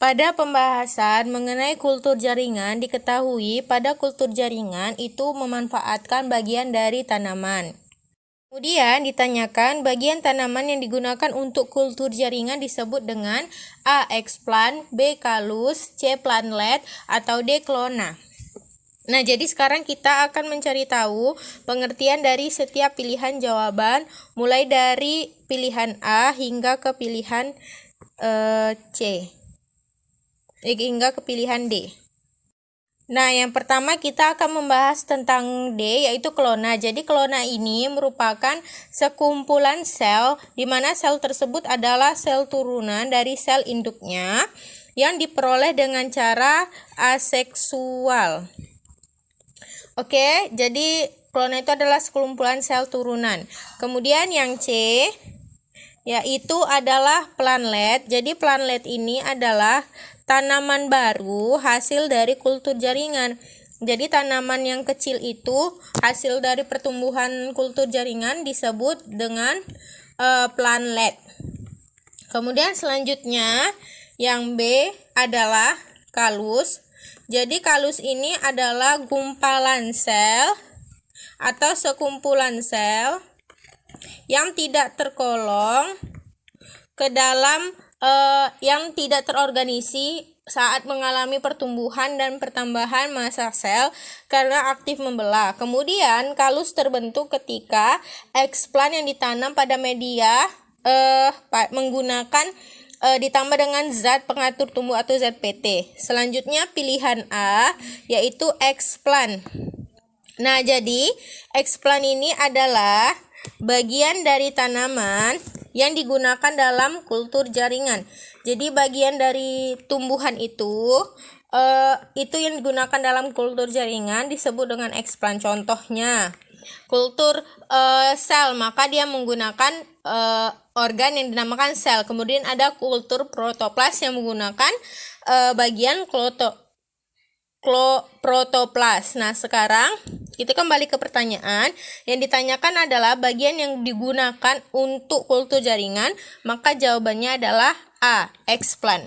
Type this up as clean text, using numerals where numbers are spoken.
Pada pembahasan mengenai kultur jaringan, diketahui pada kultur jaringan itu memanfaatkan bagian dari tanaman. Kemudian ditanyakan bagian tanaman yang digunakan untuk kultur jaringan disebut dengan A. Explant, B. Callus, C. Plantlet, atau D. Clona. Nah, jadi sekarang kita akan mencari tahu pengertian dari setiap pilihan jawaban, mulai dari pilihan A hingga ke pilihan C, hingga ke pilihan D. Nah, yang pertama kita akan membahas tentang D, yaitu klona. Jadi klona ini merupakan sekumpulan sel di mana sel tersebut adalah sel turunan dari sel induknya yang diperoleh dengan cara aseksual. Oke, jadi klona itu adalah sekumpulan sel turunan. Kemudian yang C yaitu adalah plantlet. Jadi plantlet ini adalah tanaman baru hasil dari kultur jaringan. Jadi tanaman yang kecil itu hasil dari pertumbuhan kultur jaringan disebut dengan plantlet. Kemudian selanjutnya yang B adalah callus. Jadi callus ini adalah gumpalan sel atau sekumpulan sel yang tidak tergolong ke dalam yang tidak terorganisasi saat mengalami pertumbuhan dan pertambahan massa sel karena aktif membelah. Kemudian callus terbentuk ketika explant yang ditanam pada media menggunakan ditambah dengan zat pengatur tumbuh atau ZPT. Selanjutnya pilihan A yaitu explant. Nah, jadi explant ini adalah bagian dari tanaman yang digunakan dalam kultur jaringan. Jadi bagian dari tumbuhan itu yang digunakan dalam kultur jaringan disebut dengan explant. Contohnya kultur sel, maka dia menggunakan organ yang dinamakan sel. Kemudian ada kultur protoplas yang menggunakan bagian protoplas. Nah, sekarang kita kembali ke pertanyaan. Yang ditanyakan adalah bagian yang digunakan untuk kultur jaringan, maka jawabannya adalah A. Explant.